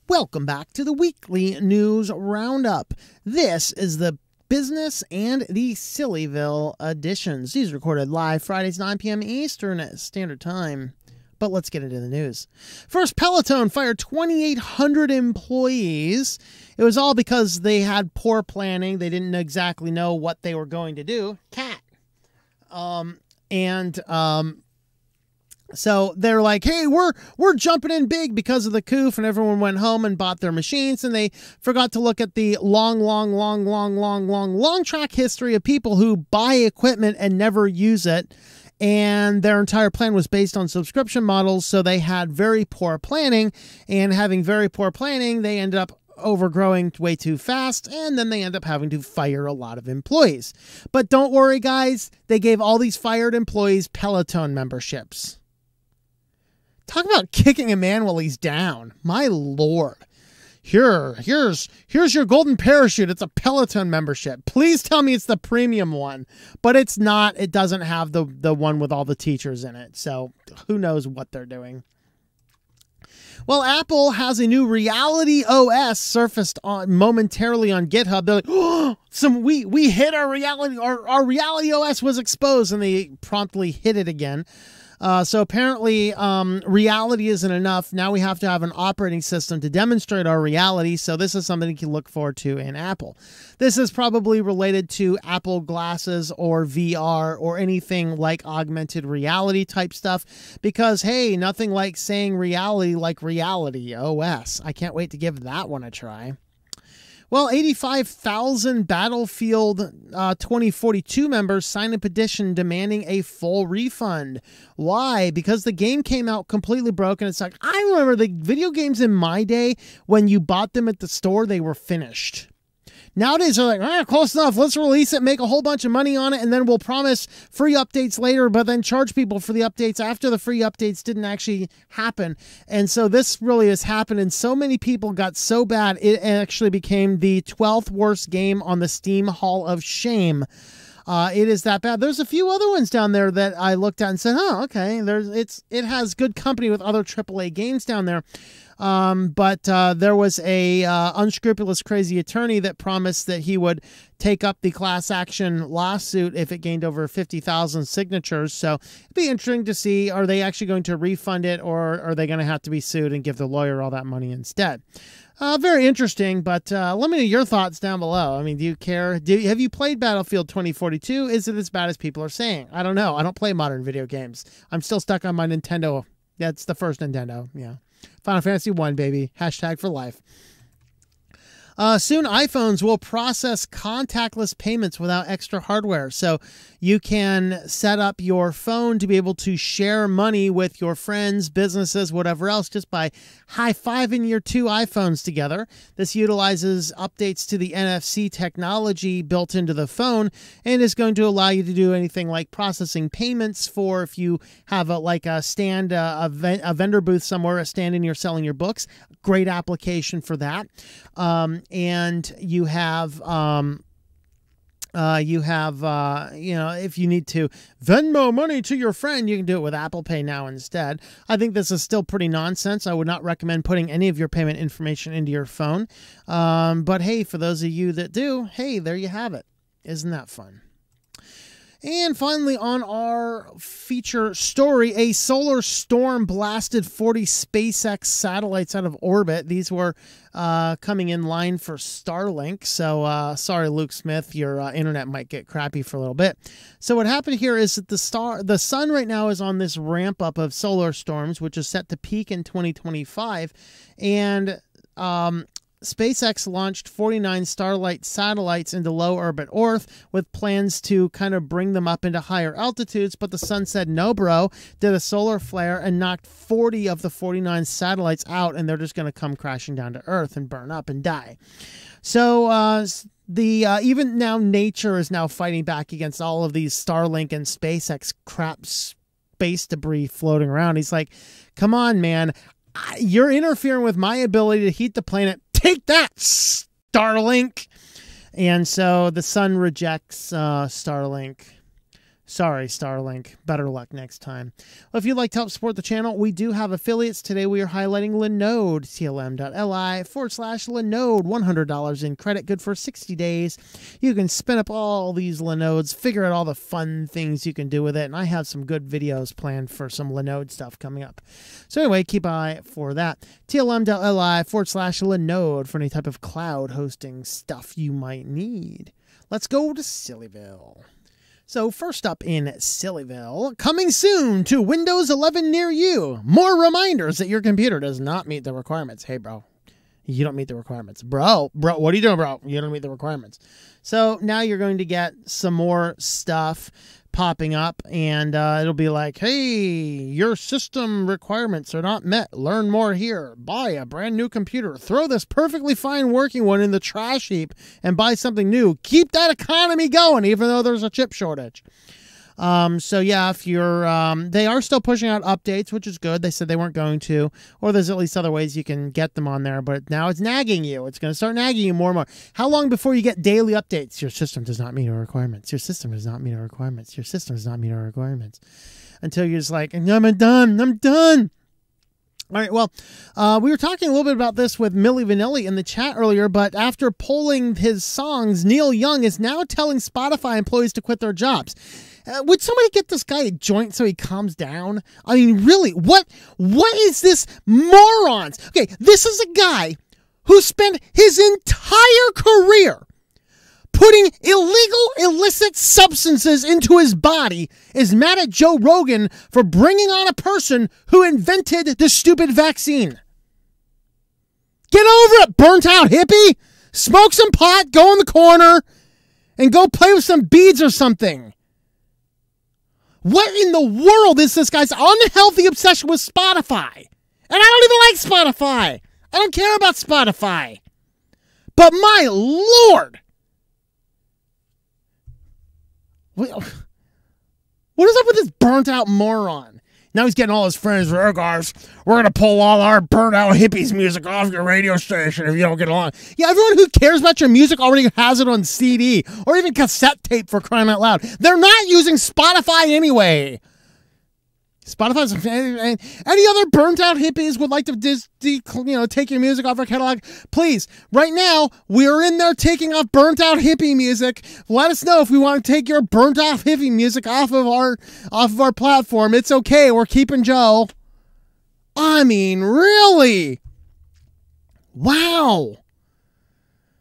Welcome back to the weekly news roundup. This is the Business and the Sillyville editions. These are recorded live Fridays, 9 p.m. Eastern Standard Time. But let's get into the news. First, Peloton fired 2,800 employees. It was all because they had poor planning. They didn't exactly know what they were going to do. So they're like, hey, we're jumping in big because of the coup, and everyone went home and bought their machines, and they forgot to look at the long track history of people who buy equipment and never use it. And their entire plan was based on subscription models, so they had very poor planning, and having very poor planning, they ended up overgrowing way too fast, and then they end up having to fire a lot of employees. But don't worry, guys, they gave all these fired employees Peloton memberships. Talk about kicking a man while he's down. My Lord. Here's your golden parachute. It's a Peloton membership. Please tell me it's the premium one. But it's not. It doesn't have the one with all the teachers in it. So who knows what they're doing. Well, Apple has a new RealityOS surfaced momentarily on GitHub. They're like, oh, we hit our RealityOS was exposed, and they promptly hit it again. So apparently reality isn't enough. Now we have to have an operating system to demonstrate our reality. So this is something you can look forward to in Apple. This is probably related to Apple glasses or VR or anything like augmented reality type stuff. Because, hey, nothing like saying reality like RealityOS. I can't wait to give that one a try. Well, 85,000 Battlefield 2042 members signed a petition demanding a full refund. Why? Because the game came out completely broken. It's like, I remember the video games in my day, when you bought them at the store, they were finished. Nowadays, they're like, all right, close enough. Let's release it, make a whole bunch of money on it, and then we'll promise free updates later, but then charge people for the updates after the free updates didn't actually happen. And so this really has happened, and so many people got so bad, it actually became the 12th worst game on the Steam Hall of Shame. It is that bad. There's a few other ones down there that I looked at and said, oh, okay, it has good company with other AAA games down there. But there was a unscrupulous, crazy attorney that promised that he would take up the class action lawsuit if it gained over 50,000 signatures. So it'd be interesting to see, are they actually going to refund it, or are they going to have to be sued and give the lawyer all that money instead? Very interesting, but let me know your thoughts down below. I mean, do you care? Have you played Battlefield 2042? Is it as bad as people are saying? I don't know. I don't play modern video games. I'm still stuck on my Nintendo. That's the first Nintendo. Yeah. Final Fantasy 1, baby. # for life. Soon iPhones will process contactless payments without extra hardware. So you can set up your phone to be able to share money with your friends, businesses, whatever else, just by high-fiving your two iPhones together. This utilizes updates to the NFC technology built into the phone, and is going to allow you to do anything like processing payments for if you have a stand, a vendor booth somewhere, a stand and you're selling your books. Great application for that. And you have, if you need to Venmo money to your friend, you can do it with Apple Pay now instead. I think this is still pretty nonsense. I would not recommend putting any of your payment information into your phone. But hey, for those of you that do, hey, there you have it. Isn't that fun? And finally, on our feature story, a solar storm blasted 40 SpaceX satellites out of orbit. These were coming in line for Starlink. So sorry, Luke Smith, your internet might get crappy for a little bit. So what happened here is that the sun right now is on this ramp up of solar storms, which is set to peak in 2025. And SpaceX launched 49 Starlight satellites into low orbit Earth with plans to kind of bring them up into higher altitudes, but the sun said no, bro, did a solar flare and knocked 40 of the 49 satellites out, and they're just going to come crashing down to Earth and burn up and die. So even now nature is now fighting back against all of these Starlink and SpaceX crap space debris floating around. He's like, come on, man. You're interfering with my ability to heat the planet. Take that, Starlink. And so the Sun Rejects Starlink. Sorry, Starlink. Better luck next time. Well, if you'd like to help support the channel, we do have affiliates. Today we are highlighting Linode, tlm.li/Linode, $100 in credit, good for 60 days. You can spin up all these Linodes, figure out all the fun things you can do with it, and I have some good videos planned for some Linode stuff coming up. So anyway, keep an eye for that. tlm.li/Linode for any type of cloud hosting stuff you might need. Let's go to Sillyville. So first up in Sillyville, coming soon to Windows 11 near you. More reminders that your computer does not meet the requirements. Hey, bro, you don't meet the requirements. Bro, what are you doing, bro? You don't meet the requirements. So now you're going to get some more stuff popping up, and it'll be like, hey, your system requirements are not met. Learn more here. Buy a brand new computer. Throw this perfectly fine working one in the trash heap and buy something new. Keep that economy going, even though there's a chip shortage. So yeah, if you're, they are still pushing out updates, which is good. They said they weren't going to, or there's at least other ways you can get them on there, but now it's nagging you. It's going to start nagging you more and more. How long before you get daily updates? Your system does not meet our requirements. Your system does not meet our requirements. Your system does not meet our requirements. Until you're just like, I'm done. I'm done. All right, well, we were talking a little bit about this with Milli Vanilli in the chat earlier, but after polling his songs, Neil Young is now telling Spotify employees to quit their jobs. Would somebody get this guy a joint so he calms down? I mean, really, what is this morons? Okay, this is a guy who spent his entire career putting illegal, illicit substances into his body, is mad at Joe Rogan for bringing on a person who invented the stupid vaccine. Get over it, burnt out hippie. Smoke some pot, go in the corner, and go play with some beads or something. What in the world is this guy's unhealthy obsession with Spotify? And I don't even like Spotify. I don't care about Spotify. But my Lord. What is up with this burnt out moron? Now he's getting all his friends. Hey guys, we're going to pull all our burnt out hippies music off your radio station if you don't get along. Yeah, everyone who cares about your music already has it on CD or even cassette tape, for crying out loud. They're not using Spotify anyway. Spotify's, any other burnt out hippies would like to take your music off our catalog, please. Right now, we're in there taking off burnt out hippie music. Let us know if we want to take your burnt out hippie music off of our platform. It's okay. We're keeping Joe. I mean, really? Wow.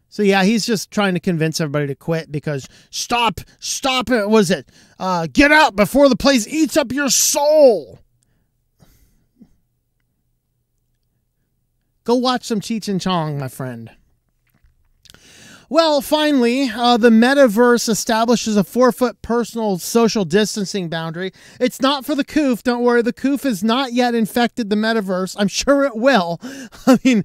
So yeah, he's just trying to convince everybody to quit because stop it. Was it? Get out before the place eats up your soul. Go watch some Cheech and Chong, my friend. Well, finally, the metaverse establishes a 4-foot personal social distancing boundary. It's not for the coof. Don't worry. The coof has not yet infected the metaverse. I'm sure it will. I mean,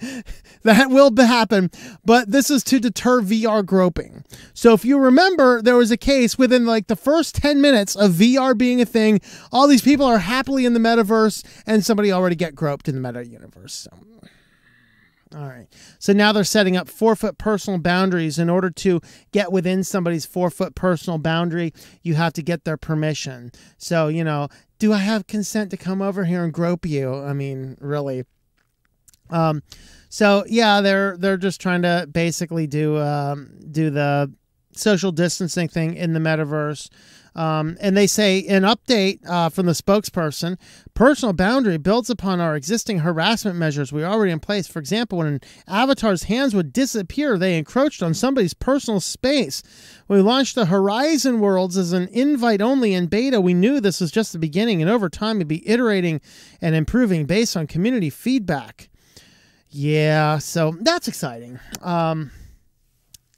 that will happen. But this is to deter VR groping. So if you remember, there was a case within like the first 10 minutes of VR being a thing. All these people are happily in the metaverse and somebody already get groped in the meta universe. So. All right. So now they're setting up 4-foot personal boundaries. In order to get within somebody's 4-foot personal boundary, you have to get their permission. So, do I have consent to come over here and grope you? I mean, really. So yeah, they're just trying to basically do the social distancing thing in the metaverse. And they say an update from the spokesperson, personal boundary builds upon our existing harassment measures we are already in place. For example, when an avatar's hands would disappear, they encroached on somebody's personal space. We launched the Horizon Worlds as an invite only in beta. We knew this was just the beginning, and over time we'd be iterating and improving based on community feedback. Yeah, so that's exciting.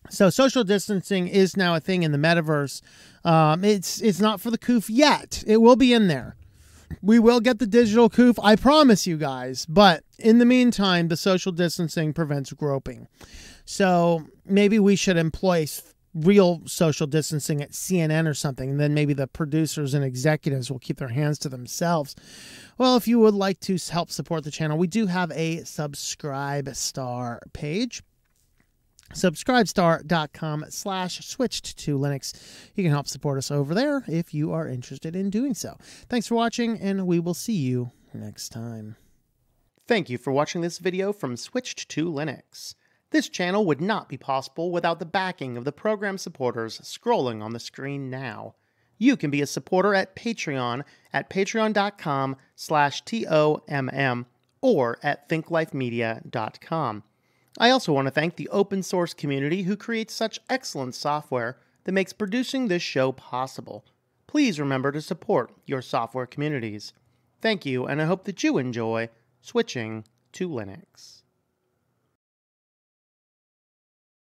So social distancing is now a thing in the metaverse. It's not for the coof yet. It will be in there. We will get the digital coof, I promise you guys. But in the meantime, the social distancing prevents groping. So maybe we should employ real social distancing at CNN or something, and then maybe the producers and executives will keep their hands to themselves. Well, if you would like to help support the channel, we do have a subscribe star page. subscribestar.com/switched-to-Linux. You can help support us over there if you are interested in doing so. Thanks for watching, and we will see you next time. Thank you for watching this video from Switched-to-Linux. This channel would not be possible without the backing of the program supporters scrolling on the screen now. You can be a supporter at Patreon at patreon.com/TOMM or at thinklifemedia.com. I also want to thank the open source community who creates such excellent software that makes producing this show possible. Please remember to support your software communities. Thank you, and I hope that you enjoy switching to Linux.